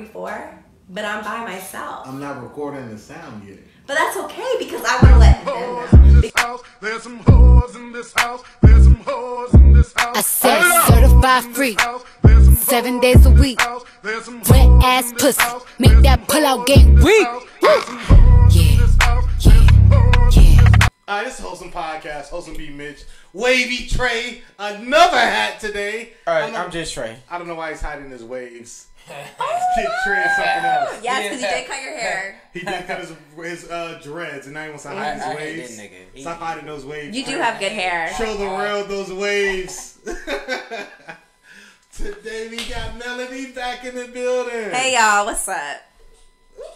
before, but I'm by myself. I'm not recording the sound yet. But that's okay because I want to let them know. There's some hoes in this house. There's some hoes in this house. I said certified freak, 7 days a week. Wet ass pussy, make that pull out game weak. Yeah. Alright, this is Wholesome Podcast. Wholesome be Mitch. Wavy Trey. Another hat today. Alright, I'm just Trey. I don't know why he's hiding his waves. Kid Trey is something else. Yes, because you did cut your hair. He did cut his dreads, and now he wants to hide his waves. Hate that nigga. Stop hiding those waves. You do have good hair. Show the world those waves. Today we got Melanie back in the building. Hey y'all, what's up?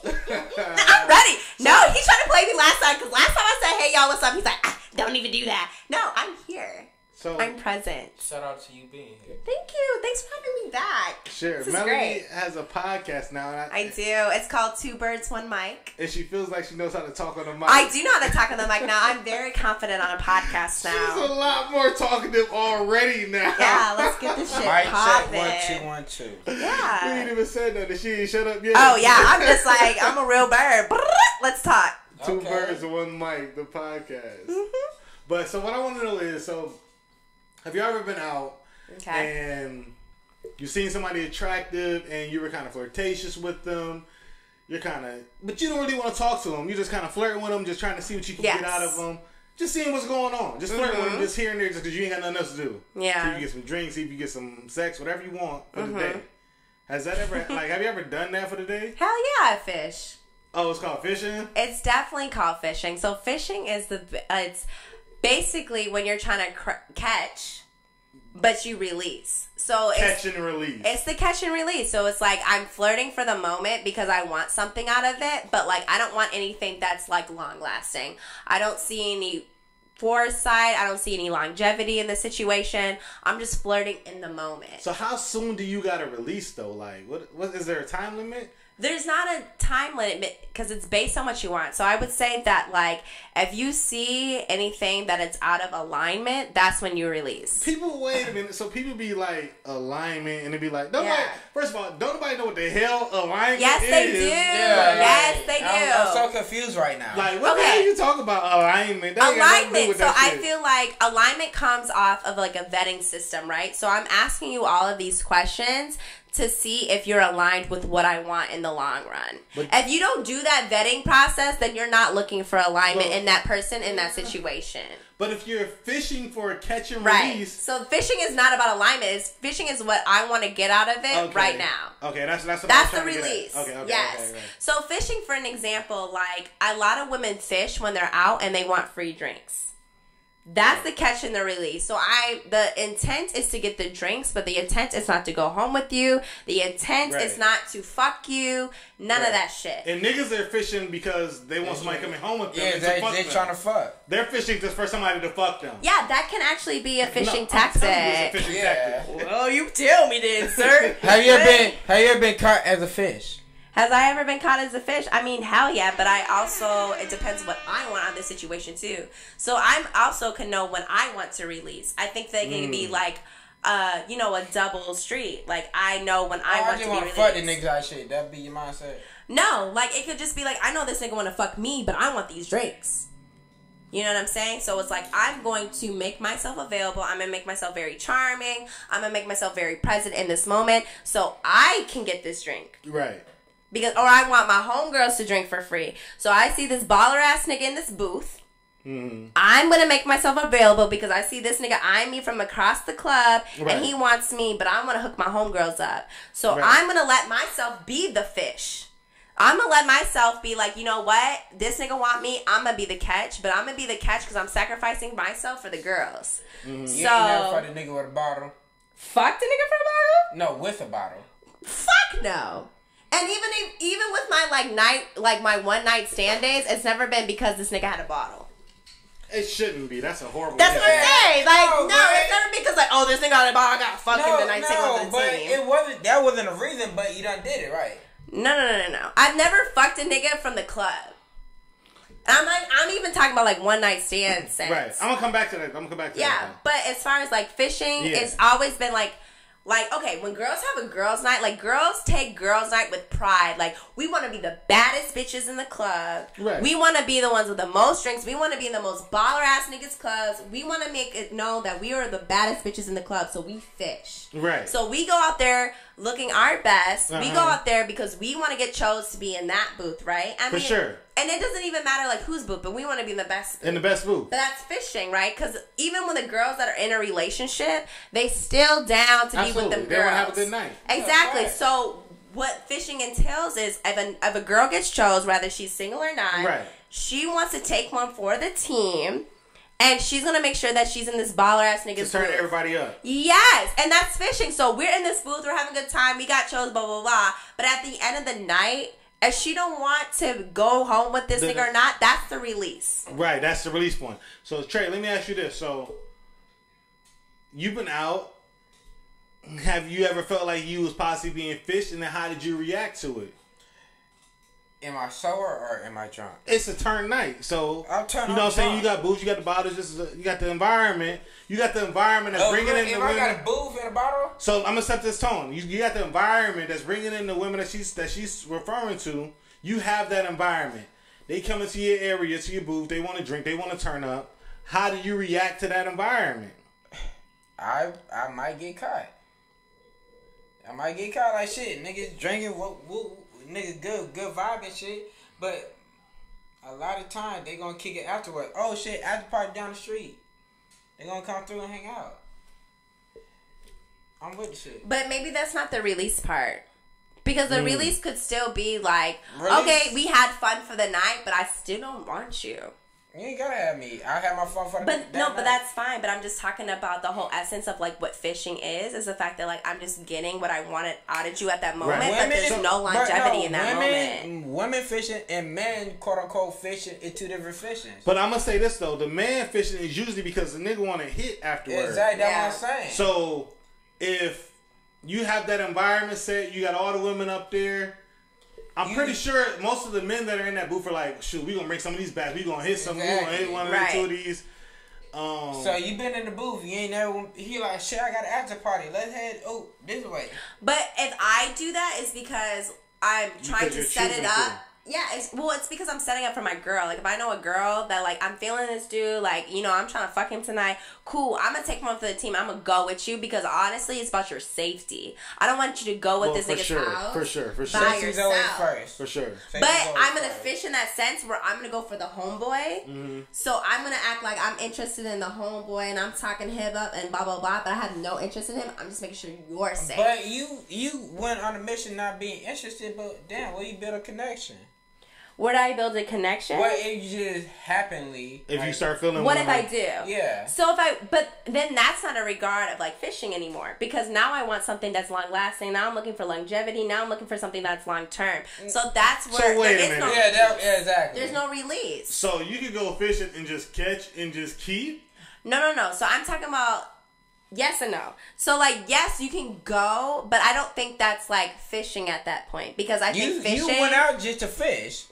I'm ready. No, he tried to play me last time because last time I said, "Hey y'all, what's up?" He's like, "Don't even do that." No, I'm here. So I'm present. Shout out to you being here. Thank you. Thanks for having me back. Sure. This is Melanie great. has a podcast now. And I do. It's called Two Birds, One Mic. And she feels like she knows how to talk on the mic. I do know how to talk on the mic now. I'm very confident on a podcast now. She's a lot more talkative already now. Yeah, let's get this shit Mic popping. check 1 2 1 2. Yeah. We ain't even said nothing. She ain't shut up yet. Oh yeah, I'm just like I'm a real bird. Let's talk. Two birds and one mic, the podcast. Mm-hmm. But so what I want to know is, so have you ever been out and you've seen somebody attractive and you were kind of flirtatious with them? You're kind of, but you don't really want to talk to them. You're just kind of flirting with them, just trying to see what you can get out of them. Just seeing what's going on. Just flirting with them, just here and there, just because you ain't got nothing else to do. Yeah. See if you get some drinks, see if you get some sex, whatever you want for the day. Has that ever, like, have you ever done that for the day? Hell yeah, I fish. Oh, it's called fishing? It's definitely called fishing. So fishing is it's basically when you're trying to catch, but you release. So Catch and release. It's the catch and release. So it's like I'm flirting for the moment because I want something out of it, but like I don't want anything that's like long lasting. I don't see any foresight. I don't see any longevity in the situation. I'm just flirting in the moment. So how soon do you gotta release though? Like, what is there a time limit? There's not a time limit because it's based on what you want. So I would say that, like, if you see anything that it's out of alignment, that's when you release. People, wait a minute. So people be like, alignment, and they be like, first of all, don't nobody know what the hell alignment is. Yes, they do. Yeah, yes, they do. I'm so confused right now. Like, what the hell you talk about alignment? That ain't got nothing to do Alignment. with So that I shit. feel like alignment comes off of like a vetting system, right? So I'm asking you all of these questions to see if you're aligned with what I want in the long run. But if you don't do that vetting process, then you're not looking for alignment in that person, in that situation. But if you're fishing for a catch and Right. release, So fishing is not about alignment. Fishing is what I want to get out of it right now. Okay, that's what That's I'm the trying to get at. release. Okay, yes. Okay. So fishing, for an example, like a lot of women fish when they're out and they want free drinks. That's the catch and the release. So the intent is to get the drinks, but the intent is not to go home with you. The intent is not to fuck you. None of that shit. And niggas are fishing because they want somebody coming home with them. Yeah, and to fuck they them. trying to fuck. They're fishing just for somebody to fuck them. Yeah, that can actually be a fishing I'm tactic. telling you it's a fishing tactic. Well, you tell me then, sir. Have you ever been caught as a fish? Has I ever been caught as a fish? I mean, hell yeah, but I also, it depends what I want out of this situation too. So I'm also can know when I want to release. I think they can be like, a double street. Like I know when I want to be released. fuck the niggas out shit. That be your mindset. No, like it could just be like, I know this nigga want to fuck me, but I want these drinks. You know what I'm saying? So it's like, I'm going to make myself available. I'm going to make myself very charming. I'm going to make myself very present in this moment so I can get this drink. Right. Or I want my homegirls to drink for free. So I see this baller ass nigga in this booth. I'm going to make myself available because I see this nigga eyeing me from across the club and he wants me, but I want to hook my homegirls up. So I'm going to let myself be the fish. I'm going to let myself be like, you know what? This nigga want me. I'm going to be the catch, but I'm going to be the catch because I'm sacrificing myself for the girls. So, You ain't never fucked a nigga with a bottle? Fucked a nigga for a bottle? No, with a bottle. Fuck no. And even with my my one night stand days, it's never been because this nigga had a bottle. It shouldn't be. That's a horrible. That's what I'm saying. Like, No, it's never because like, oh, this nigga had a bottle, I gotta fuck him the night take him to the team. That wasn't a reason, but you done did it right. No. I've never fucked a nigga from the club. I'm even talking about like one night stands. Right. I'm gonna come back to that. Yeah, but as far as like fishing, it's always been like Like, okay, when girls have a girls' night, like, girls take girls' night with pride. Like, we want to be the baddest bitches in the club. Right. We want to be the ones with the most drinks. We want to be in the most baller-ass niggas clubs. We want to make it known that we are the baddest bitches in the club, so we fish. Right. So we go out there looking our best. We go out there because we want to get chose to be in that booth, right? I For mean, sure. And it doesn't even matter, like, whose booth, but we want to be in the best booth. In the best booth. But that's fishing, right? Because even when the girls that are in a relationship, they still down to be with them girls. They want to have a good night. Exactly. Right. So what fishing entails is if a girl gets chose, whether she's single or not, right, she wants to take one for the team. And she's going to make sure that she's in this baller-ass nigga's to turn booth. everybody up. Yes. And that's fishing. So we're in this booth. We're having a good time. We got chose, blah, blah, blah. But at the end of the night, if she don't want to go home with this nigga or not, that's the release. Right. That's the release point. So, Trey, let me ask you this. So, you've been out. Have you ever felt like you was possibly being fished? And then how did you react to it? Am I sober or am I drunk? It's a turn night, so I'm turn. you know what I'm saying. You got booths, you got the bottles. You got the environment. You got the environment that's bringing in the women. If I got a booth and a bottle, so I'm gonna set this tone. You got the environment that's bringing in the women that she's referring to. You have that environment. They come into your area, to your booth. They want to drink. They want to turn up. How do you react to that environment? I might get caught. I might get caught like shit. Niggas drinking, niggas good vibe and shit. But a lot of times they gonna kick it afterward. Oh shit, after party down the street. They gonna come through and hang out. I'm with the shit. But maybe that's not the release part. Because the release could still be like, Release? Okay, we had fun for the night, but I still don't want you. You ain't gotta have me. I have my fun for the But no, night. but that's fine. But I'm just talking about the whole essence of like what fishing is the fact that like I'm just getting what I wanted out of you at that moment, Right. but there's no longevity in that moment. Women fishing and men quote unquote fishing is two different fishings. But I'm gonna say this though: the man fishing is usually because the nigga want to hit afterwards. Exactly, that's what I'm saying. So if you have that environment set, you got all the women up there. I'm pretty sure most of the men that are in that booth are like, shoot, we gonna bring some of these back. We gonna hit some. We gonna hit one of the two of these. So you been in the booth. You ain't never. He like, shit, I got an after party. Let's head this way. But if I do that, it's because I'm trying to set it up. Yeah, it's because I'm setting up for my girl. Like, if I know a girl that, like, I'm feeling this dude, like, you know, I'm trying to fuck him tonight, cool, I'm going to take him up for the team. I'm going to go with you because, honestly, it's about your safety. I don't want you to go with this nigga's house. For sure. By yourself. First. For sure. But I'm going to fish in that sense where I'm going to go for the homeboy. Mm-hmm. So I'm going to act like I'm interested in the homeboy and I'm talking him up and blah, blah, blah, but I have no interest in him. I'm just making sure you're safe. But you went on a mission not being interested, but damn, well, you built a connection. Where did I build a connection? What if you just happily... If you start feeling... What if I do? Yeah. So but then that's not a regard of like fishing anymore. Because now I want something that's long lasting. Now I'm looking for longevity. Now I'm looking for something that's long term. So that's where wait there a is no minute. Yeah, exactly. There's no release. So you could go fishing and just catch and just keep? No. So I'm talking about yes and no. So like yes, you can go, but I don't think that's like fishing at that point. Because I think fishing... You went out just to fish.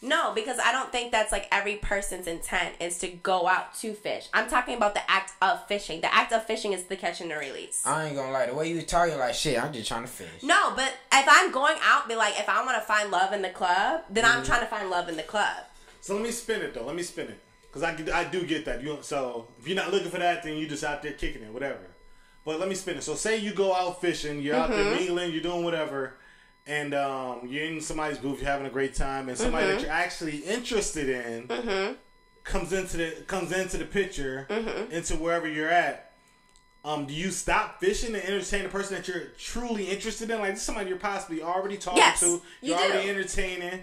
No, because I don't think that's like every person's intent is to go out to fish. I'm talking about the act of fishing. The act of fishing is the catch and the release. I ain't gonna lie. The way you talking, like, shit, I'm just trying to fish. No, but if I'm going out, be like, if I want to find love in the club, then I'm trying to find love in the club. So let me spin it, though. Because I do get that. So if you're not looking for that, then you just out there kicking it, whatever. But let me spin it. So say you go out fishing, you're out there mingling, you're doing whatever, and you're in somebody's booth, you're having a great time, and somebody that you're actually interested in comes into the picture, into wherever you're at. Do you stop fishing and entertain the person that you're truly interested in? Like, this is somebody you're possibly already talking to, you're already entertaining.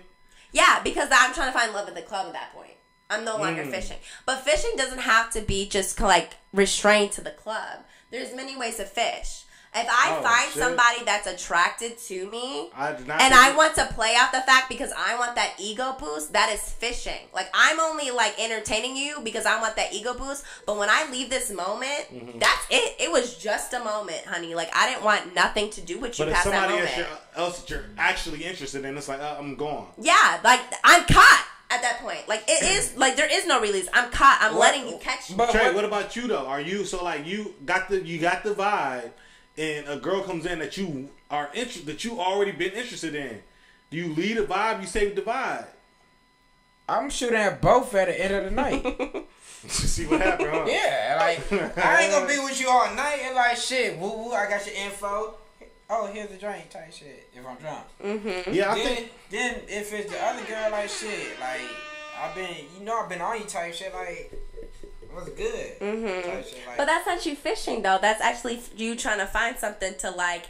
Yeah, because I'm trying to find love at the club at that point. I'm no longer fishing. But fishing doesn't have to be just like restrained to the club. There's many ways to fish. If I find somebody that's attracted to me I want to play out the fact because I want that ego boost, that is fishing. Like, I'm only like entertaining you because I want that ego boost. But when I leave this moment, that's it. It was just a moment, honey. Like, I didn't want nothing to do with you past that moment. But if somebody else that you're actually interested in, it's like, I'm gone. Yeah, like, I'm caught at that point. Like, it is, like, there is no release. I'm caught. I'm letting you catch me. Trey, what about you, though? Are you, so like, you got the vibe. and a girl comes in that you already been interested in, do you lead a vibe? You save the vibe. I'm shooting at both at the end of the night. See what happened, huh? Yeah, like I ain't gonna be with you all night and like shit. Woo woo, I got your info. Oh, here's the drink type shit. If I'm drunk. Mm-hmm. Yeah, then if it's the other girl like shit, like I've been on you type shit, like what's good type shit. Like, but that's not you fishing though. That's actually you trying to find something to like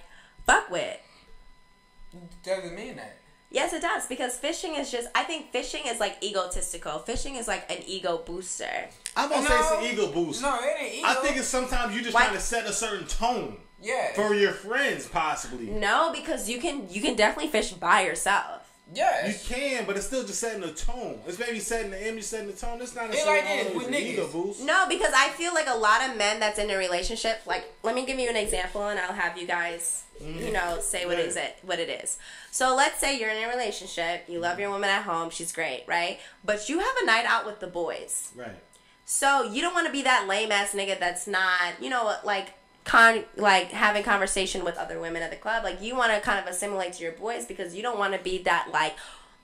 fuck with. Doesn't mean that. Yes, it does, because fishing is just, I think fishing is like egotistical. Fishing is like an ego booster. I'm gonna say it's an ego boost. No, it ain't ego. I think it's sometimes you just trying to set a certain tone. Yeah. For your friends, possibly. No, because you can definitely fish by yourself. Yes. You can, but it's still just setting a tone. It's maybe setting the image, setting the tone. It's not a like ego boost. No, because I feel like a lot of men that's in a relationship, like, let me give you an example and I'll have you guys, say what it is. So let's say you're in a relationship, you love your woman at home, she's great, right? But you have a night out with the boys. Right. So you don't want to be that lame ass nigga that's not, having conversation with other women at the club. Like, you want to kind of assimilate to your boys because you don't want to be that, like,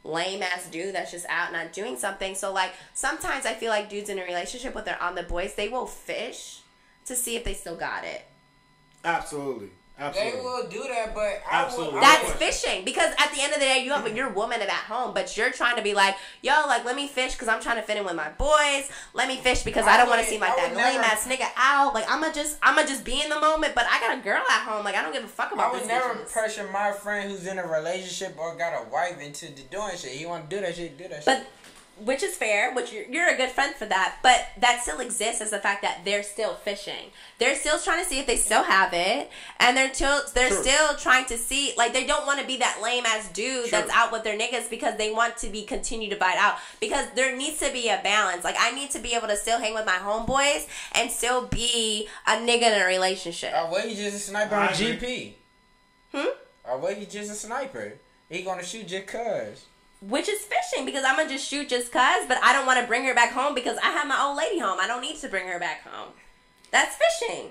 lame ass dude that's just out not doing something. So, like, sometimes I feel like dudes in a relationship with their on the boys, they will fish to see if they still got it. Absolutely. They will do that, but that's fishing, because at the end of the day, you have your woman at home, but you're trying to be like, yo, like, let me fish because I'm trying to fit in with my boys. Let me fish because I don't want to seem like that lame ass nigga out. Like, I'ma just be in the moment, but I got a girl at home. Like, I don't give a fuck about this. I would never pressure my friend who's in a relationship or got a wife into doing shit. He want to do that shit, But which is fair, which you're a good friend for that, but that still exists as the fact that they're still fishing. They're still trying to see if they still have it, and they're still trying to see, like, they don't want to be that lame ass dude that's out with their niggas because they want to continue to bite out, because there needs to be a balance. Like, I need to be able to still hang with my homeboys and still be a nigga in a relationship. What, you just a sniper on GP? Or what, you just a sniper? He gonna shoot just cuz. Which is fishing, because I'm going to just shoot just cuz, but I don't want to bring her back home because I have my old lady home. I don't need to bring her back home. That's fishing.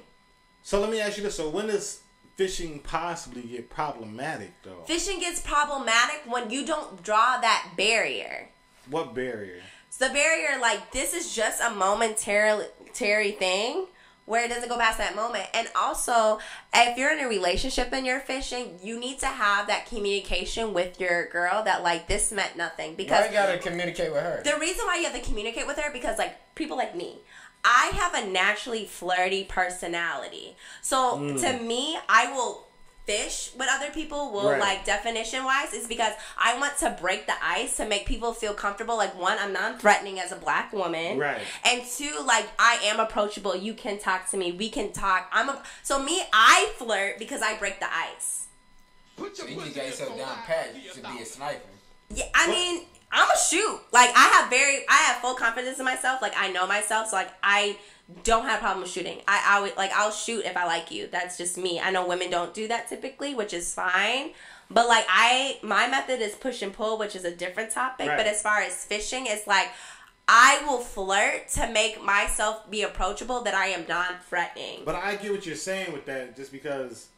So let me ask you this. So when does fishing possibly get problematic, though? Fishing gets problematic when you don't draw that barrier. What barrier? So the barrier, like, this is just a momentary thing where it doesn't go past that moment. And also, if you're in a relationship and you're fishing, you need to have that communication with your girl that, like, this meant nothing. Because why you gotta communicate with her? The reason why you have to communicate with her, because, like, people like me, I have a naturally flirty personality. So, to me, I will fish with other people, like, definition-wise, is because I want to break the ice to make people feel comfortable. Like, one, I'm non-threatening as a black woman. Right. And two, like, I am approachable. You can talk to me. We can talk. I flirt because I break the ice. So you just got yourself down pat to be a sniper. Yeah, I mean, I'm a shoot. Like, I have full confidence in myself. Like, I know myself, so, like, I don't have a problem with shooting. I'll shoot if I like you. That's just me. I know women don't do that typically, which is fine. But, like, my method is push and pull, which is a different topic. Right. But as far as fishing, it's like, I will flirt to make myself be approachable, that I am non-threatening. But I get what you're saying with that, just because,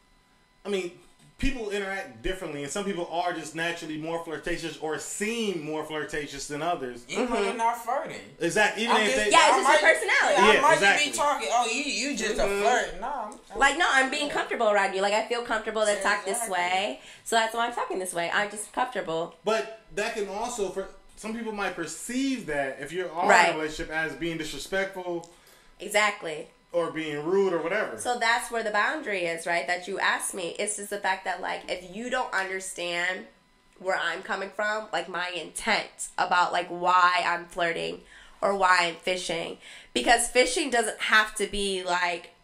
I mean, people interact differently, and some people are just naturally more flirtatious or seem more flirtatious than others. Even when they're not flirting. Exactly. Even if it's just your personality. I might just be talking, you just a flirt. No. I'm being comfortable around you. Like, I feel comfortable to talk this way, so that's why I'm talking this way. I'm just comfortable. But that can also, for some people might perceive that if you're in a relationship as being disrespectful. Exactly. Or being rude or whatever. So that's where the boundary is, right? That you asked me. It's just the fact that, like, if you don't understand where I'm coming from, like, my intent about, like, why I'm flirting or why I'm fishing. Because fishing doesn't have to be, like,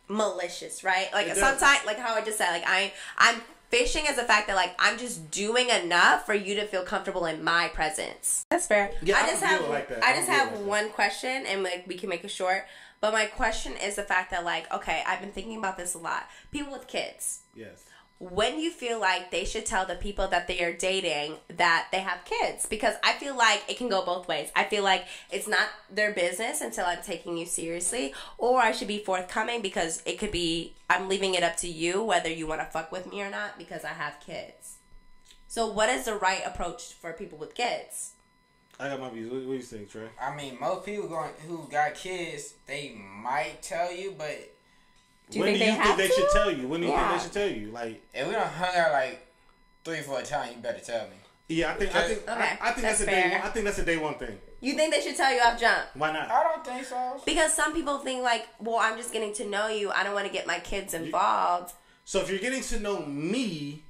malicious, right? Like, sometimes, like how I just said, like, I'm fishing as the fact that, like, I'm just doing enough for you to feel comfortable in my presence. That's fair. Yeah, I just have one question, and, like, we can make it short. But my question is the fact that, like, okay, I've been thinking about this a lot. People with kids. Yes. when you feel like they should tell the people that they are dating that they have kids, because I feel like it can go both ways. I feel like it's not their business until I'm taking you seriously, or I should be forthcoming because it could be I'm leaving it up to you whether you want to fuck with me or not because I have kids. So what is the right approach for people with kids? I got my views. What do you think, Trey? I mean, most people who got kids, they might tell you, but When do you think they should tell you? When do you think they should tell you? Like, if we don't hung out like 3-4 times, you better tell me. Yeah, I think that's a day one. I think that's a day one thing. You think they should tell you off jump? Why not? I don't think so. Because some people think like, well, I'm just getting to know you. I don't want to get my kids involved. So if you're getting to know me,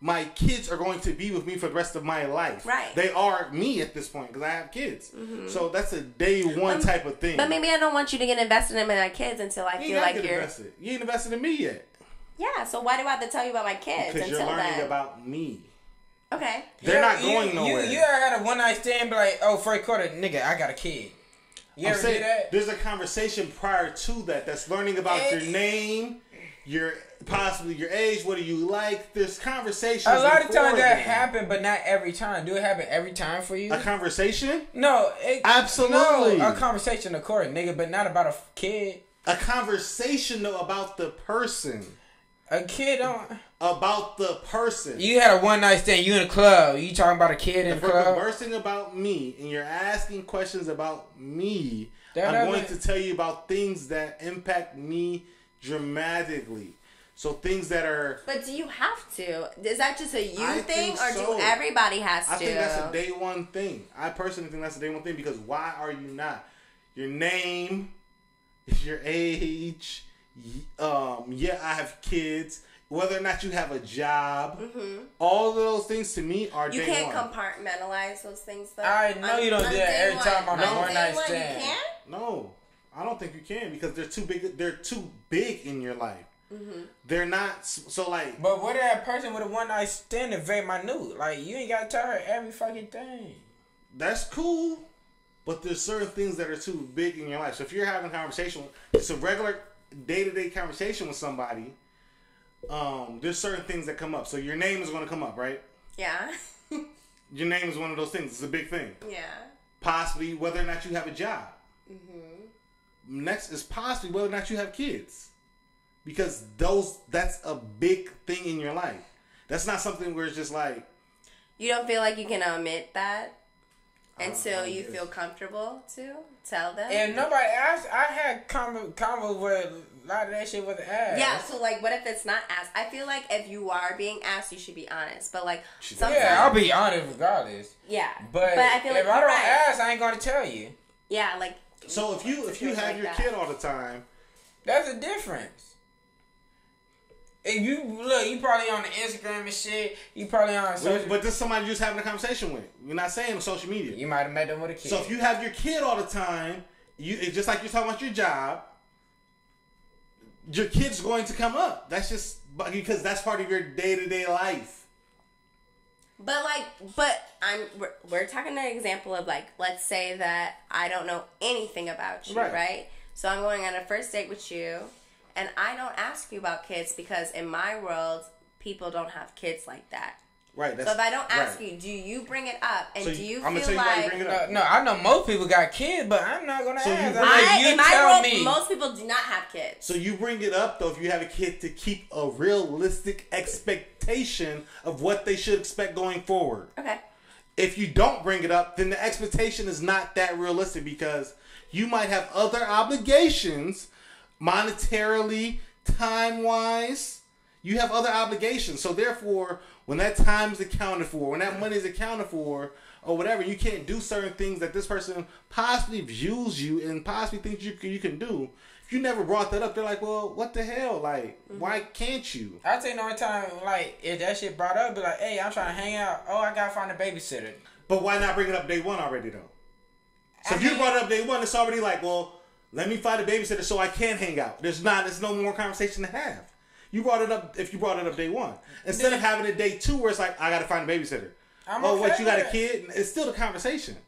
my kids are going to be with me for the rest of my life. Right. They are me at this point because I have kids. Mm-hmm. So that's a day one type of thing. But maybe I don't want you to get invested in my kids until I feel like you're invested. You ain't invested in me yet. Yeah. So why do I have to tell you about my kids? Because you're learning about me. Okay. They're not going nowhere. You ever had a one night stand and be like, oh, first quarter, nigga, I got a kid. You ever do that? There's a conversation prior to that that's learning about your name, possibly your age, what do you like? There's conversations. A lot of times that happen, but not every time. Do it happen every time for you? A conversation? No. Absolutely. No, a conversation, of course, nigga, but not about a kid. A conversation, though, about the person. A kid don't... About the person. You had a one night stand, you in a club, you talking about a kid in the club? If you're conversing about me, and you're asking questions about me, I'm going to tell you about things that impact me dramatically. So things that are... But do you have to? Is that just a you thing, or so. do everybody has to? I think that's a day one thing. I personally think that's a day one thing because why are you not? Your name, your age, I have kids, whether or not you have a job, all of those things to me are day one. You can't compartmentalize those things though? I know you don't do that every time on a one night stand. You can't? No, I don't think you can because they're too big. They're too big in your life. They're not so like. But what if that person with a one night stand is very minute? Like you ain't gotta tell her every fucking thing. That's cool, but there's certain things that are too big in your life. So if you're having a conversation, it's a regular day-to-day conversation with somebody. There's certain things that come up. So your name is going to come up, right? Yeah. Your name is one of those things. It's a big thing. Yeah. Possibly whether or not you have a job. Next is possibly whether or not you have kids. Because that's a big thing in your life. That's not something where it's just like... You don't feel like you can omit that until you feel comfortable to tell them? And nobody asked. I had convo where a lot of that shit was asked. Yeah, so like what if it's not asked? I feel like if you are being asked, you should be honest. But like sometimes... Yeah, I'll be honest regardless. Yeah. But I feel like if I don't ask, I ain't going to tell you. Yeah, like... So if you have your kid all the time... That's a difference. If you probably on the Instagram and shit. You probably on social... But this is somebody you're just having a conversation with. You're not saying on social media. You might have met them with a kid. So if you have your kid all the time, it's just like you're talking about your job, your kid's going to come up. That's just because that's part of your day-to-day life. But we're talking an example of like, let's say that I don't know anything about you, right? So I'm going on a first date with you. And I don't ask you about kids because in my world, people don't have kids like that. Right. So if I don't ask you, do you bring it up? And do you I'm feel gonna like... you bring it up. No, I know most people got kids, but I'm not going to ask. In my world, most people do not have kids. So you bring it up, though, if you have a kid, to keep a realistic expectation of what they should expect going forward. Okay. If you don't bring it up, then the expectation is not that realistic because you might have other obligations monetarily, time-wise, you have other obligations. So therefore, when that time is accounted for, when that money is accounted for, or whatever, you can't do certain things that this person possibly views you and possibly thinks you can do. If you never brought that up, they're like, well, what the hell? Like, why can't you? I think the only time, like, if that shit brought up, be like, hey, I'm trying to hang out. Oh, I got to find a babysitter. But why not bring it up day one already, though? So if you brought it up day one, it's already like, well... Let me find a babysitter so I can hang out. There's no more conversation to have. You brought it up if you brought it up day one. Instead of having it day two where it's like, I got to find a babysitter. You got a kid? It's still the conversation.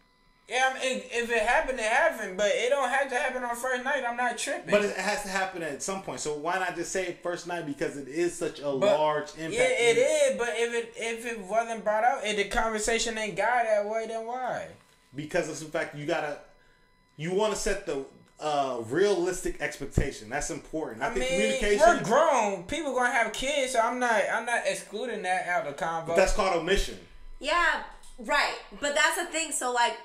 Yeah, I mean, if it happened, it happened. But it don't have to happen on first night. I'm not tripping. But it has to happen at some point. So why not just say first night, because it is such a large impact. Yeah, it is. But if it wasn't brought out, if the conversation ain't got that way, then why? Because of the fact you want to set the realistic expectation. That's important. I think communication. We're grown. People gonna have kids, so I'm not excluding that out of the convo. But that's called omission. Yeah, right. But that's the thing. So like,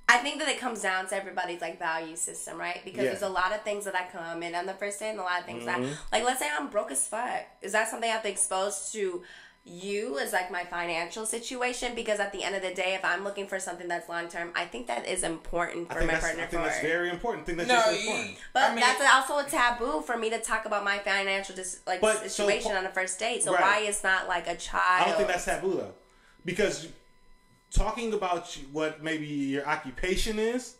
I think that it comes down to everybody's like value system, right? Because there's a lot of things that I come in on the first day, and a lot of things that, like, let's say I'm broke as fuck. Is that something I have to expose to you as like my financial situation? Because at the end of the day, if I'm looking for something that's long term, I think that is important for my partner. I think that's very important. I think that's important. But that's also a taboo for me to talk about my financial situation on a first date. So why it's not like a child? I don't think that's taboo though, because talking about what maybe your occupation is.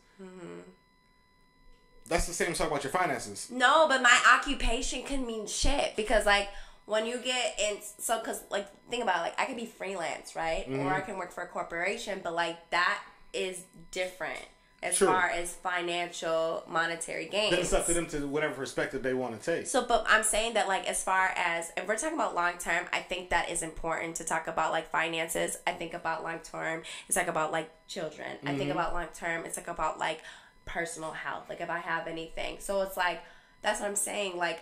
That's the same as talking about your finances. No, but my occupation can mean shit, because like, when you get in, so, because, like, think about it, like, I could be freelance, right? Or I can work for a corporation, but, like, that is different as far as financial, monetary gains. Then it's up to them to whatever perspective they want to take. So, but I'm saying that, like, as far as, if we're talking about long term, I think that is important to talk about, like, finances. I think about long term, it's like about, like, children. I think about long term, it's like about, like, personal health, like, if I have anything. So, it's like, that's what I'm saying, like,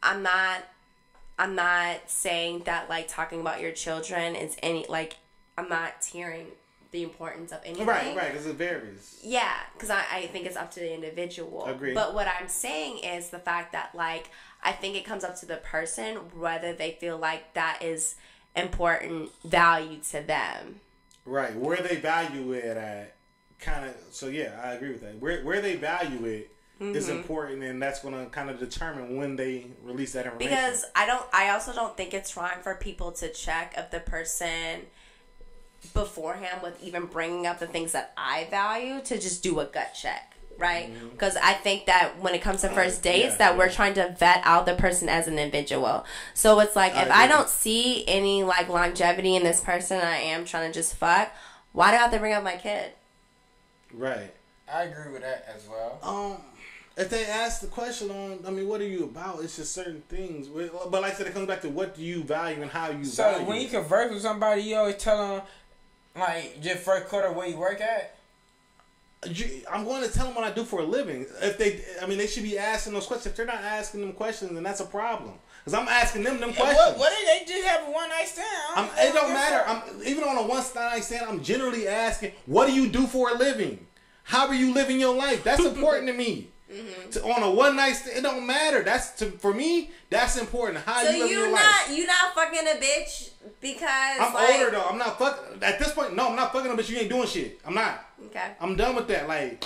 I'm not saying that, like, talking about your children is any, like, I'm not tearing the importance of anything. Right, because it varies. Yeah, because I think it's up to the individual. Agreed. But what I'm saying is the fact that, like, I think it comes up to the person whether they feel like that is important value to them. Right, where they value it at, kind of, so yeah, I agree with that. Where they value it is important, and that's going to kind of determine when they release that information. Because I also don't think it's wrong for people to check if the person beforehand, with even bringing up the things that I value, to just do a gut check, right? Because I think that when it comes to first dates, we're trying to vet out the person as an individual. So it's like, if I don't see any, like, longevity in this person, I am trying to just fuck, why do I have to bring up my kid? Right. I agree with that as well. If they ask the question on, I mean, what are you about? It's just certain things. But like I said, it comes back to what do you value and how you value. So when you converse with somebody, you always tell them, like, your first quarter where you work at? I'm going to tell them what I do for a living. They should be asking those questions. If they're not asking them questions, then that's a problem. Because I'm asking them questions. What if they just have a one night stand? It don't matter. Even on a one night stand, I'm generally asking, what do you do for a living? How are you living your life? That's important to me. On a one night stand, it don't matter. For me, that's important. How you live your life. You not fucking a bitch because I'm older though. I'm not fucking at this point. No, I'm not fucking a bitch. You ain't doing shit. I'm not. Okay. I'm done with that. Like,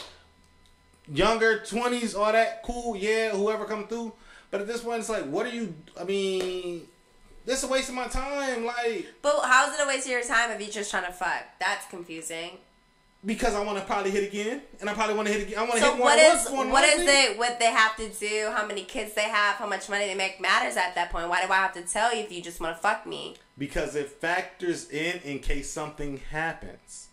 younger 20s, all that cool. Yeah, whoever come through. But at this point, it's like, what are you? I mean, this is a waste of my time. Like, but how's it a waste of your time if you're just trying to fuck? That's confusing. Because I want to probably hit again, and I probably want to hit again. I want to hit more. What they have to do, how many kids they have, how much money they make matters at that point. Why do I have to tell you if you just want to fuck me? Because it factors in case something happens.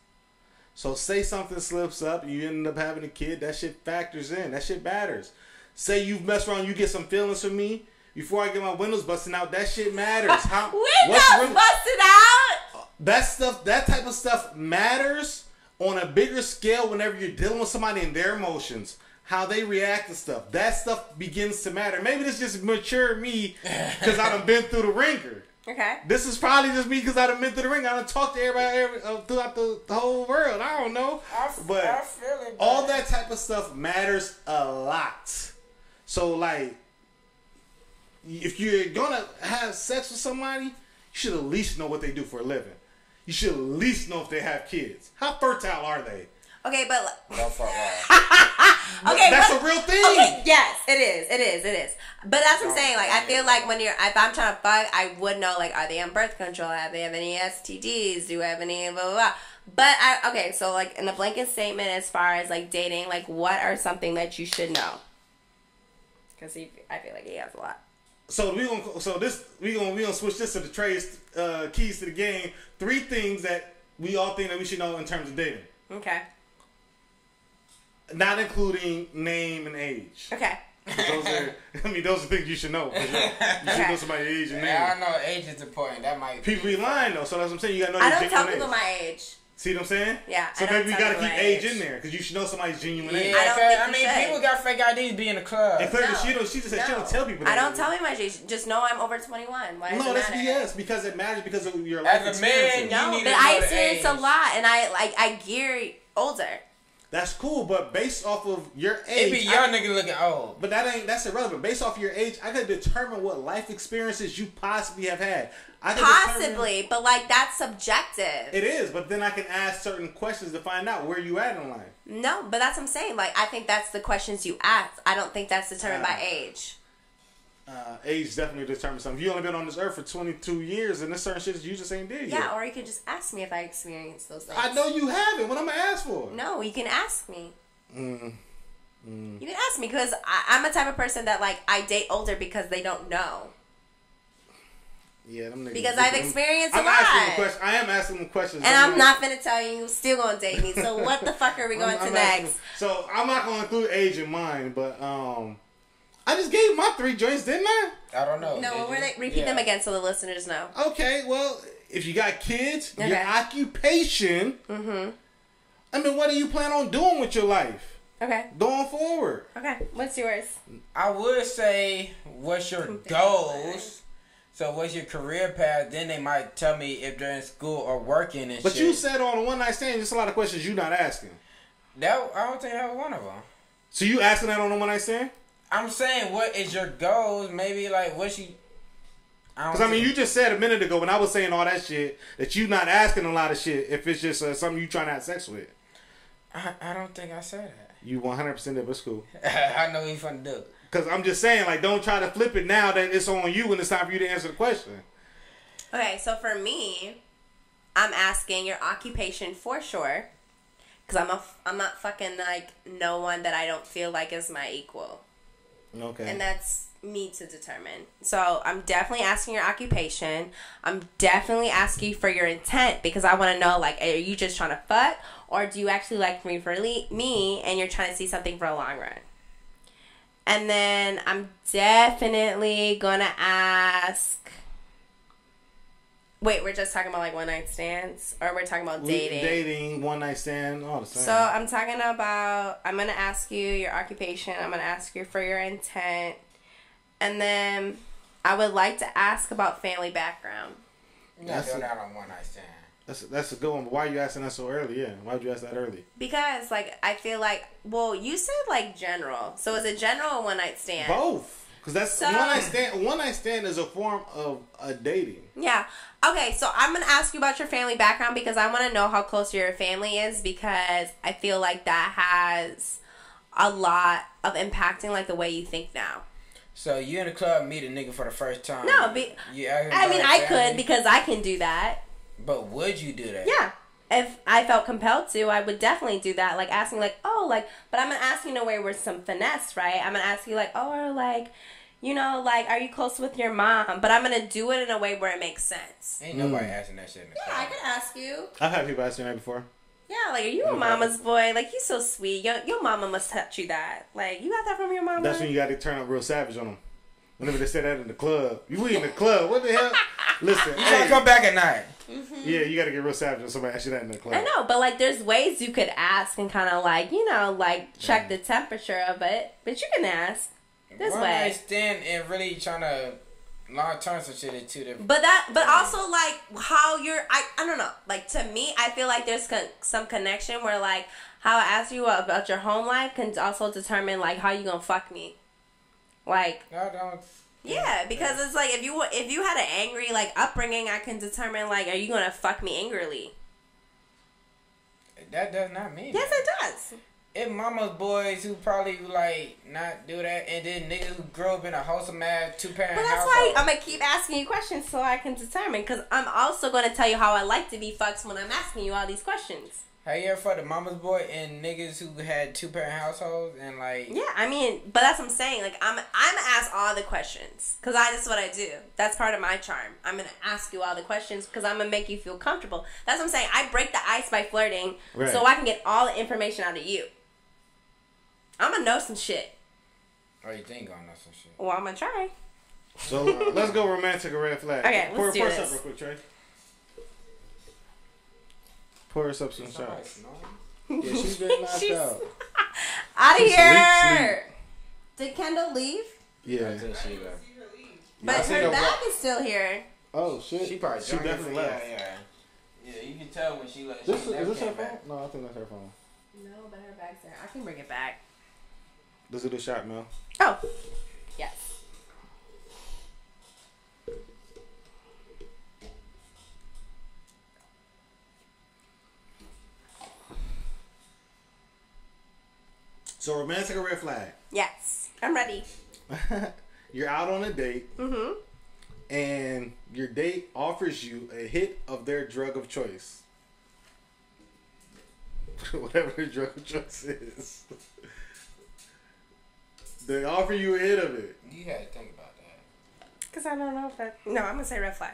So say something slips up, you end up having a kid, that shit factors in. That shit matters. Say you mess around, you get some feelings from me before I get my windows busting out. That shit matters. Windows busted out? That type of stuff matters. On a bigger scale, whenever you're dealing with somebody and their emotions, how they react to stuff, that stuff begins to matter. Maybe this just mature me because I done been through the ringer. Okay. This is probably just me because I done been through the ringer. I done talked to everybody throughout the whole world. I don't know. I feel it, all that type of stuff matters a lot. So, like, if you're going to have sex with somebody, you should at least know what they do for a living. You should at least know if they have kids. How fertile are they? Okay, but don't fuck okay, that's a real thing. Okay, yes, it is. But that's what I'm saying. Like, I feel like if I'm trying to fuck, I would know, like, are they on birth control? Do they have any STDs? Do I have any blah blah blah? But so like in the blanket statement, as far as like dating, like, what are something that you should know? Because I feel like he has a lot. So we gonna switch this to the Trey's keys to the game. 3 things that we all think that we should know in terms of dating. Okay. Not including name and age. Okay. Those are things you should know. For sure. You should know somebody's age and name. Yeah, I know age is important. That might people be lying though, so that's what I'm saying. You gotta know I your don't tell genuine people age. my age. See what I'm saying? Yeah. So maybe we gotta keep age in there because you should know somebody's genuine age. Yeah, I mean, people got fake IDs be in the club. And clearly, she just said she don't tell people. I don't tell me my age. Just know I'm over 21. Why does it that's matter? BS because it matters because of your life As a man, experiences. No, but I experience a lot, and I gear older. That's cool, but based off of your age, it be young nigga looking old. But that's irrelevant. Based off your age, I could determine what life experiences you possibly have had. Possibly, but like that's subjective. It is, but then I can ask certain questions to find out where you at in life. No, but that's what I'm saying. Like I think that's the questions you ask. I don't think that's determined by age. Age definitely determines something. If you only been on this earth for 22 years, and there's certain shit that you just ain't did yet. Yeah, or you could just ask me if I experienced those things. I know you haven't. What I'm gonna ask for? No, you can ask me. You can ask me because I'm a type of person that like I date older because they don't know. Yeah, them niggas. Because I've experienced a lot. I am asking them questions. And I'm not finna tell you still gonna date me. So what the fuck are we going to next? So I'm not gonna include age in mine, but I just gave my 3 joints, didn't I? I don't know. No, repeat them again so the listeners know. Okay, well, if you got kids, your occupation. Mm-hmm. I mean, what do you plan on doing with your life? Okay. Going forward. Okay. What's yours? I would say, what's your goals? So what's your career path? Then they might tell me if they're in school or working and shit. But you said on a one night stand, just a lot of questions you're not asking. I don't think that was one of them. So you asking that on a one night stand? I'm saying, what is your goals? Maybe like what you. Because I mean, you just said a minute ago when I was saying all that shit that you not asking a lot of shit if it's just something you trying to have sex with. I don't think I said that. You 100% did, but it's cool. I know you finna do. Because I'm just saying, like, don't try to flip it now that it's on you when it's time for you to answer the question. Okay, so for me, I'm asking your occupation for sure. Because I'm not fucking, like, no one that I don't feel like is my equal. Okay. And that's me to determine. So I'm definitely asking your occupation. I'm definitely asking for your intent because I want to know, like, are you just trying to fuck? Or do you actually like me for me and you're trying to see something for a long run? And then I'm definitely going to ask... Wait, we're just talking about, like, one-night stands? Or we're talking about dating? Dating, one-night stand, all the same. So I'm talking about... I'm going to ask you your occupation. I'm going to ask you for your intent. And then I would like to ask about family background. You're not doing that on one-night stand. That's a good one, but why are you asking that so early? Yeah, why would you ask that early? Because, like, I feel like... Well, you said, like, general. So is it general or one-night stand? Both. Because that's one-night stand is a form of dating. Yeah. Okay, so I'm going to ask you about your family background because I want to know how close your family is because I feel like that has a lot of impacting, like, the way you think now. So you in the club meet a nigga for the first time? No, I could because I can do that. But would you do that? Yeah. If I felt compelled to, I would definitely do that. Like, asking, like, oh, like, but I'm going to ask you in a way where some finesse, right? I'm going to ask you, like, oh, or, like, you know, like, are you close with your mom? But I'm going to do it in a way where it makes sense. Ain't nobody asking that shit in the club. I could ask you. I've had people ask me that before. Yeah, like, are you a mama's boy? Like, you so sweet. Your mama must touch you that. Like, you got that from your mama? That's when you got to turn up real savage on them. Whenever they say that in the club. You in the club. What the hell? Listen. You gotta come back at night. Mm-hmm. Yeah, you got to get real savage when somebody asks you that in the club. I know, but, like, there's ways you could ask and kind of, like, you know, like, check the temperature of it. But you can ask. This One way. night stand and really trying to long term some shit is two different. But also, like, how you're, I don't know. Like, to me, I feel like there's some connection where, like, how I ask you about your home life can also determine, like, how you gonna fuck me. Like, No, don't. yeah, because it's like, if you had an angry, like, upbringing, I can determine, like, are you gonna fuck me angrily? That does not mean Yes, that. it does. If mama's boys who probably, like, not do that, and then niggas who grew up in a wholesome ass 2-parent But that's household. why I'm gonna keep asking you questions so I can determine, because I'm also gonna tell you how I like to be fucked when I'm asking you all these questions. Have you ever fucked a mama's boy and niggas who had 2-parent households and like? Yeah, I mean, but that's what I'm saying. Like, I'm gonna ask all the questions because that's what I do. That's part of my charm. I'm gonna ask you all the questions because I'm gonna make you feel comfortable. That's what I'm saying. I break the ice by flirting, so I can get all the information out of you. I'm gonna know some shit. Oh, you think gonna know some shit? Well, I'm gonna try. So let's go romantic or red flag. Okay, let's do pour this. us up real quick, Trey. Pour us up some shots. Yeah, she's been knocked out. Out of She's here! Did Kendall leave? Yeah. I think she left. But her bag is still here. Oh shit. She probably definitely left. Yeah, you can tell when she left. Is this her phone? No, I think that's her phone. No, but her bag's there. I can bring it back. Let's do the shot, Mel. Oh, yes. So romantic or red flag? Yes, I'm ready. You're out on a date, Mm-hmm. and your date offers you a hit of their drug of choice. Whatever their drug of choice is. They offer you a hit of it. You had to think about that. Because I don't know if that... No, I'm going to say red flag.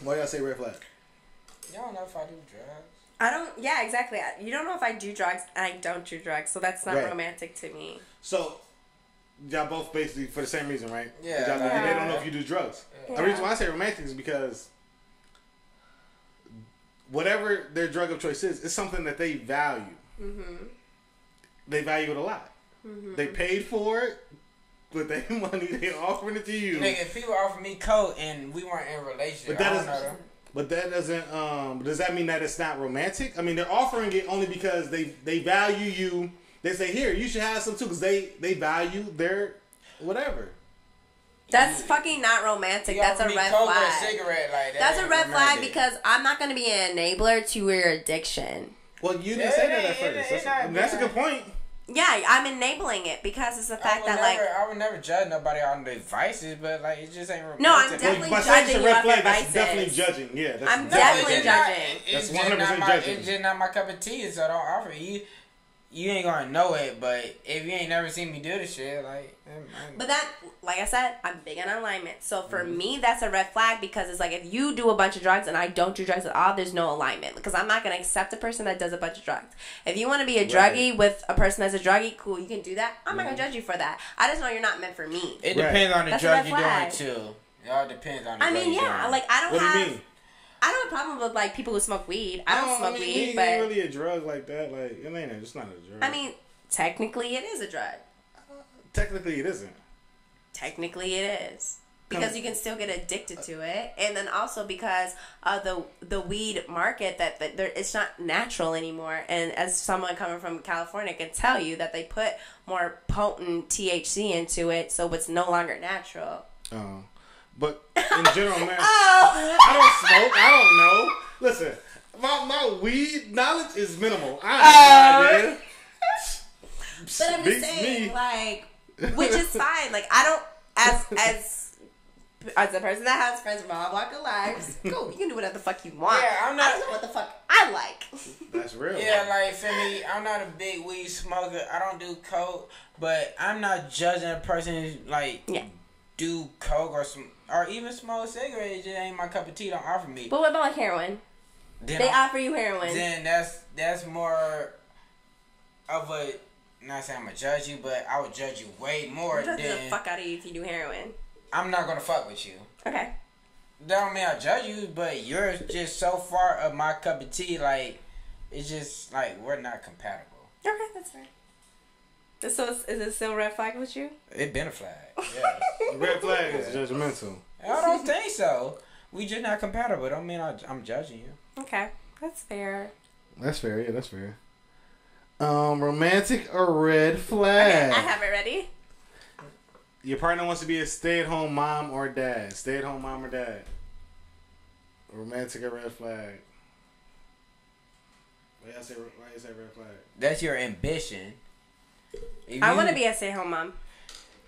Why y'all say red flag? Y'all don't know if I do drugs. I don't... Yeah, exactly. You don't know if I do drugs, and I don't do drugs, so that's not Right. romantic to me. So, y'all both basically for the same reason, right? Yeah. Y'all know, Yeah. they don't know if you do drugs. Yeah. The reason why I say romantic is because whatever their drug of choice is, it's something that they value. Mm-hmm. They value it a lot. Mm-hmm. They paid for it with their money. They offering it to you. Nigga, if people offer me coke and we weren't in a relationship, But I that don't is- know them. But that doesn't. Does that mean that it's not romantic? I mean, they're offering it only because they value you. They say, here, you should have some too, because they value their whatever. That's fucking not romantic. You That's a offer me red coke or a flag. cigarette like that. That's a ain't red flag romantic. because I'm not going to be an enabler to your addiction. Well, you didn't Yeah, say that at it first. ain't That's, that's a good point. Yeah, I'm enabling it because it's the fact that, like... I would never judge nobody on their vices, but like it just ain't romantic. No, I'm definitely By saying it's judging a you red off your flag, that's vices. definitely judging. Yeah, that's I'm No, definitely it's just judging. Not, That's it's just 100% not my, judging. It's just not my cup of tea, so don't offer it. You ain't gonna know it, but if you ain't never seen me do the shit, like... But that, like I said, I'm big on alignment. So for me, that's a red flag because it's like if you do a bunch of drugs and I don't do drugs at all, there's no alignment. Because I'm not going to accept a person that does a bunch of drugs. If you want to be a druggie with a person that's a druggie, cool, you can do that. I'm not going to judge you for that. I just know you're not meant for me. It depends on the That's a drug red you're doing, flag. too. It all depends on the I drug mean, you're yeah, doing. like I don't What do you have... mean? I don't have a problem with like people who smoke weed. I don't smoke mean, weed, it but... ain't really a drug like that. Like, it ain't. It's not a drug. I mean, technically it is a drug. technically, it isn't. Technically it is. Because you can still get addicted to it. And then also because of the weed market, that it's not natural anymore. And as someone coming from California can tell you that they put more potent THC into it, so it's no longer natural. But in general, man, Oh! I don't smoke. I don't know. Listen, my weed knowledge is minimal. I have no idea. But I'm just Beats saying, me. like, which is fine. Like, I don't, as a person that has friends from all walk of lives, cool, you can do whatever the fuck you want. Yeah, I'm not- I just know what the fuck I like. That's real. Yeah, like for me, I'm not a big weed smoker. I don't do coke, but I'm not judging a person who like do coke or even smoke cigarettes. It just ain't my cup of tea. Don't offer me. But what about like heroin? Then They offer you heroin. Then that's more of a. Not saying I'm gonna judge you, but I would judge you way more I'm judging the than fuck out of you if you do heroin. I'm not gonna fuck with you. Okay. That don't mean I judge you, but you're just so far of my cup of tea. Like it's just like we're not compatible. Okay, that's fair. So is it still red flag with you? It been a flag. Yes. Red flag is judgmental. I don't think so. We just not compatible. Don't mean I'm judging you. Okay, that's fair. That's fair. Yeah, that's fair. Romantic or red flag? Okay, I have it ready. Your partner wants to be a stay-at-home mom or dad. Stay-at-home mom or dad. Romantic or red flag? Why you say red flag? That's your ambition. I want to be a stay-at-home mom.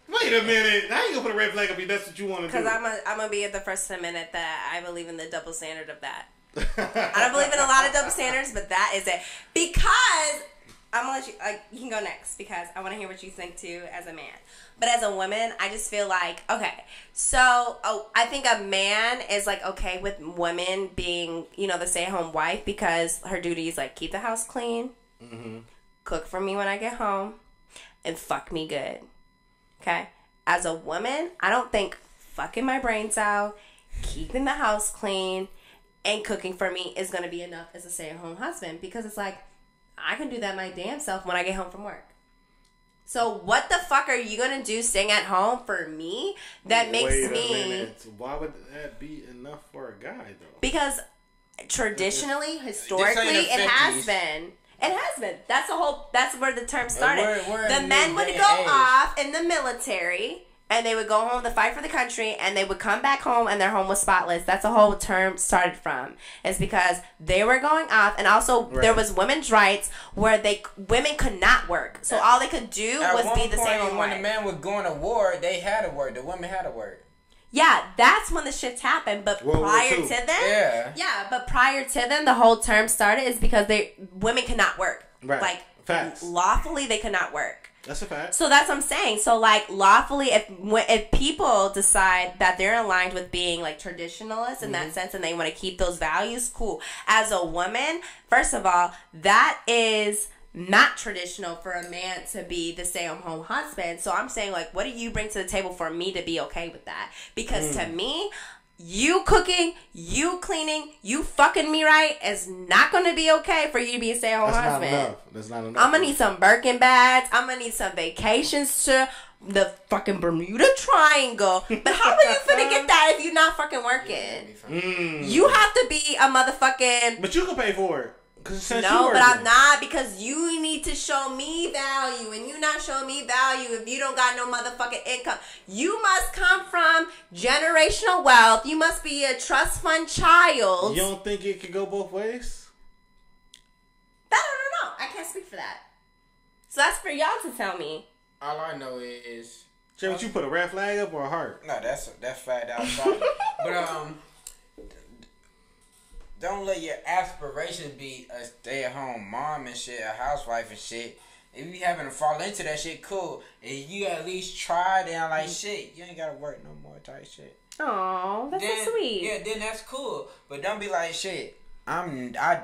Wait a minute. Now you gonna put a red flag up if that's what you want to do. Because I'm gonna be the first to admit that I believe in the double standard of that. I don't believe in a lot of double standards, but that is it. Because I'm gonna let you. You can go next because I want to hear what you think too as a man. But as a woman, I just feel like so I think a man is like okay with women being the stay-at-home wife because her duty is like keep the house clean, cook for me when I get home, and fuck me good. Okay. As a woman, I don't think fucking my brains out, keeping the house clean, and cooking for me is going to be enough as a stay-at-home husband because it's like, I can do that my damn self when I get home from work. So what the fuck are you going to do staying at home for me that makes me... Wait a minute. Why would that be enough for a guy, though? Because traditionally, historically, it has been. It has been. That's where the term started. The men would go off in the military... And they would go home to fight for the country, and they would come back home, and their home was spotless. That's the whole term started from. It's because they were going off, and also there was women's rights where women could not work. So all they could do was be the same When wife. the man was going to war, they had to work. The women had to work. Yeah, that's when the shits happened. But prior to then, but prior to then, the whole term started is because women could not work. Right. Like facts. Lawfully, they could not work. That's a fact. So that's what I'm saying. So like lawfully, if people decide that they're aligned with being like traditionalists in that sense and they want to keep those values, cool. As a woman, first of all, that is not traditional for a man to be the stay-at-home husband. So I'm saying like, what do you bring to the table for me to be okay with that? Because to me, you cooking, you cleaning, you fucking me right is not going to be okay for you to be a stay-at-home husband. That's not enough. I'm going to need some Birkin bags. I'm going to need some vacations to the fucking Bermuda Triangle. But how are you finna get that if you're not fucking working? You have to be a motherfucking... But you can pay for it. No, but I'm not because you need to show me value and you not showing me value if you don't got no motherfucking income. You must come from generational wealth. You must be a trust fund child. You don't think it could go both ways? I don't know. I can't speak for that. So that's for y'all to tell me. All I know is... Jay, would you put a red flag up or a heart? No, that's flat outside. But don't let your aspirations be a stay-at-home mom and shit, a housewife and shit. If you happen to fall into that shit, cool. If you at least try, then like shit, you ain't gotta work no more type shit. Oh, that's so sweet. Yeah, then that's cool. But don't be like shit. I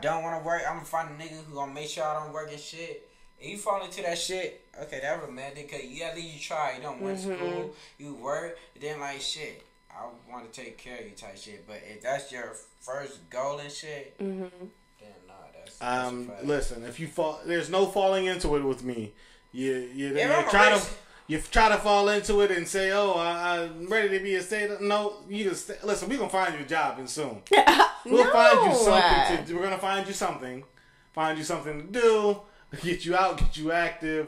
don't want to work. I'm gonna find a nigga who gonna make sure I don't work and shit. If you fall into that shit, okay, that romantic. Cause you at least you try. You don't went to school, you work, then like shit. I want to take care of you type shit. But if that's your first goal and shit, then nah, that's listen, if you fall, there's no falling into it with me. You try to fall into it and say, oh, I'm ready to be a state. No, you just listen. We're gonna find you a job and soon. We'll find you something. We're gonna find you something. Find you something to do. Get you out. Get you active.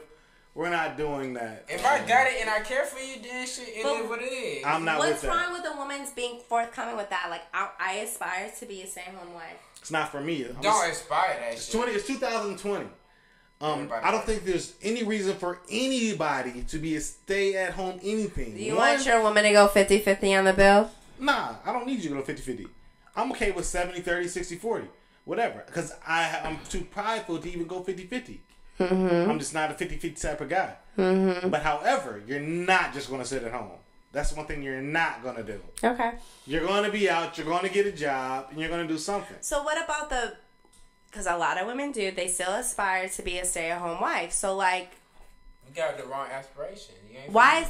We're not doing that. If I got it and I care for you, then shit, it is what it is. I'm not with that. What's wrong with a woman's being forthcoming with that? Like, I aspire to be a stay-at-home wife. It's not for me. Don't aspire that shit. It's 2020. I don't think there's any reason for anybody to be a stay-at-home anything. Do you want your woman to go 50-50 on the bill? Nah, I don't need you to go 50-50. I'm okay with 70-30, 60-40. Whatever. Because I'm too prideful to even go 50-50. I'm just not a 50-50 type of guy. But however, you're not just going to sit at home. That's one thing you're not going to do. Okay. You're going to be out, you're going to get a job, and you're going to do something. So what about because a lot of women do, they still aspire to be a stay-at-home wife. So like... You got the wrong aspiration. Why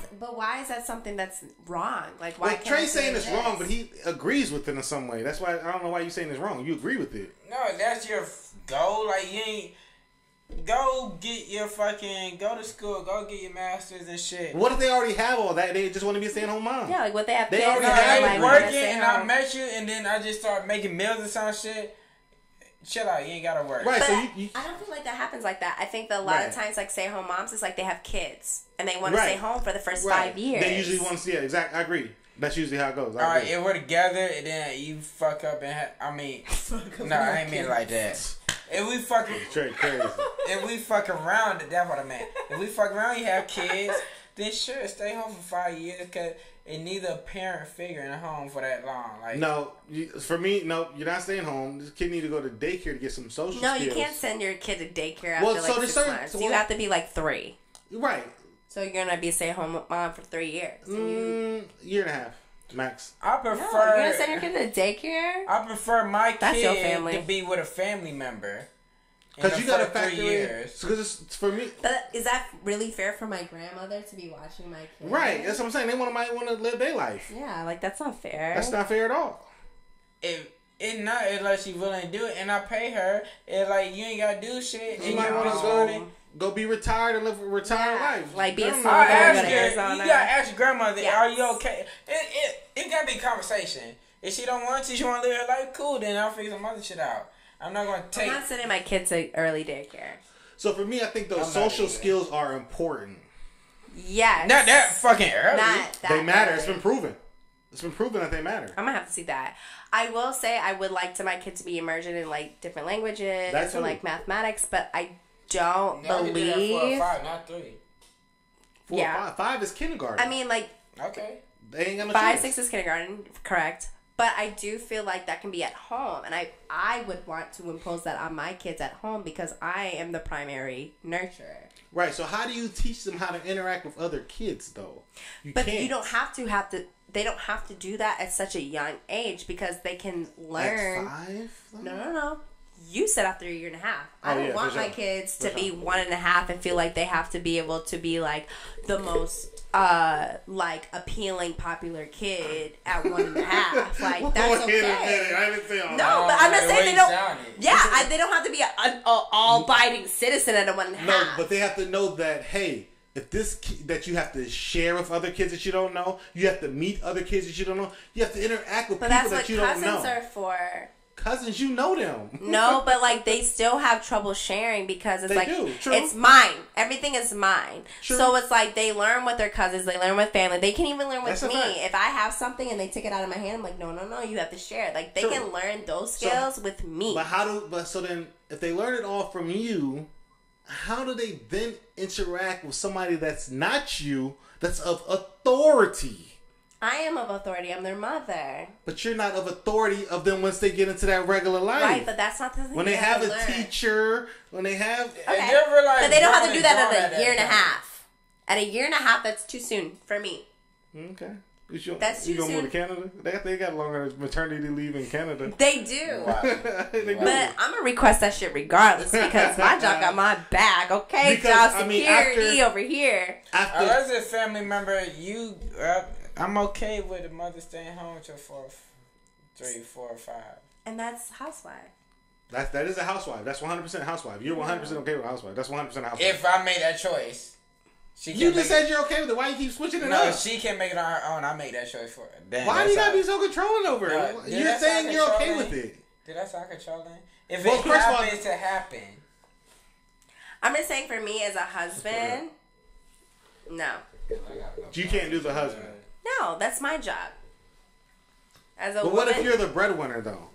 is that something that's wrong? Like why? Well, Trey's saying it's wrong, but he agrees with it in some way. That's why I don't know why you're saying it's wrong. You agree with it. No, that's your goal. Like you ain't... Go get your go to school, go get your masters and shit. What if they already have all that? They just want to be a stay-at-home mom. Yeah, like what they have. They already have working, and I met you, and then I just start making meals or some shit. Chill out, you ain't gotta work. Right, but so I don't feel like that happens like that. I think that a lot of times, like stay-at-home moms, is like they have kids and they want to stay home for the first 5 years. They usually want to see it. Exactly, I agree. That's usually how it goes. All right, if we're together, and then you fuck up and I ain't mean it like that. If we fuck, Trey crazy. If we fuck around, that's what I meant. If we fuck around, you have kids. then sure, stay home for 5 years because it needs a parent figure in the home for that long. Like, no, for me, no, you're not staying home. This kid need to go to daycare to get some social skills. No, you can't send your kid to daycare after 6 months. You have to be 3. Right. So you're gonna be a stay-at-home mom for 3 years. Year and a half, max. I prefer. No, you're gonna send your kid to daycare? I prefer my your kid family. to be with a family member. Because you gotta factor 3 years. Because it's for me. But is that really fair for my grandmother to be watching my kid? Right. That's what I'm saying. They might want to live their life. Yeah, that's not fair. That's not fair at all. It's not unless she willing to do it, and I pay her. It's like you ain't gotta do shit. You might want to go be retired and live a retired life. Like be a You gotta ask your grandmother, are you okay? It gotta be a conversation. If she don't want to, she want to live her life, cool, then I'll figure some other shit out. I'm not going to take... I'm not sending my kids to early daycare. So for me, I think those social skills are important. Yes. Not that fucking early. They matter. Early. It's been proven. It's been proven that they matter. I'm going to have to see that. I will say I would like my kids to be immersed in different languages and mathematics, but I don't believe... 4 or 5, not 3. 4 or 5. 5 is kindergarten. I mean, okay. They ain't got no 5, choice. 6 is kindergarten, correct. But I do feel like that can be at home. And I would want to impose that on my kids at home because I am the primary nurturer. Right. So how do you teach them how to interact with other kids, though? You can't. You don't have to. They don't have to do that at such a young age because they can learn. At 5? No. You said after a year and a half. I don't want my kids to be 1.5 and feel like they have to be able to be the most appealing popular kid at 1.5. That's okay. I didn't say all no, but I'm not saying they don't. Yeah, they don't have to be an all-abiding citizen at a 1.5. No, but they have to know that if that you have to share with other kids that you don't know, you have to meet other kids that you don't know, you have to interact with people that you don't know. But that's what cousins are for. Cousins, you know them. No, but they still have trouble sharing because it's True. It's mine. Everything is mine. True. So it's they learn with their cousins, they learn with family. They can even learn with me. Fact. If I have something and they take it out of my hand, I'm like, no, you have to share it. They can learn those skills with me. So then if they learn it all from you, how do they then interact with somebody that's not you, that's of authority? I am of authority. I'm their mother. But you're not of authority of them once they get into that regular life. Right, but that's not the thing. When they have a teacher, when they have... Okay. But they don't have to do that at a year and a half. At a year and a half, that's too soon for me. Okay. That's too soon. You gonna move to Canada? They got longer maternity leave in Canada. They do. Wow. But I'm going to request that shit regardless because my job got my back, okay? Job security over here. As a family member, I'm okay with the mother staying home until 3, 4, or 5. And that's housewife. That is a housewife. That's 100% housewife. You're 100% okay with housewife. That's 100% housewife. If I made that choice. You just said you're okay with it. Why you keep switching it up? No, she can make it on her own. I make that choice for her. Damn, why do you gotta be so controlling over it? You're saying you're okay with it. Did I sound controlling? If it happens to happen. I'm just saying for me as a husband, no. You can't do the husband. No, that's my job. But what if you're the breadwinner, though?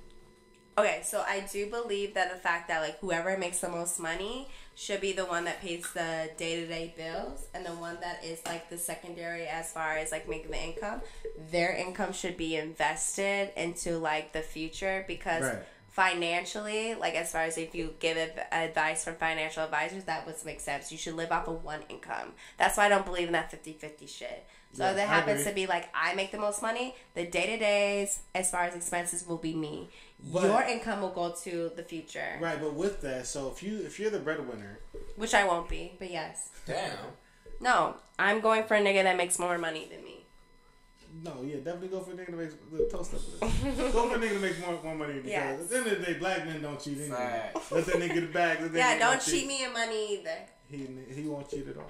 Okay, so I do believe that the fact that whoever makes the most money should be the one that pays the day-to-day bills, and the one that is the secondary as far as making the income, their income should be invested into the future because financially, as far as if you give advice from financial advisors, that would make sense. You should live off of one income. That's why I don't believe in that 50-50 shit. So if it happens to be I make the most money, the day-to-days as far as expenses will be me. But your income will go to the future. Right, but with that, so if you're the breadwinner, which I won't be, but yes. Damn. No, I'm going for a nigga that makes more money than me. No, yeah, definitely go for a nigga that makes the toast up. Go for a nigga that makes more money because at the end of the day, black men don't cheat anyway. Let that nigga get the bag. Yeah, don't cheat me in money either. He won't cheat at all.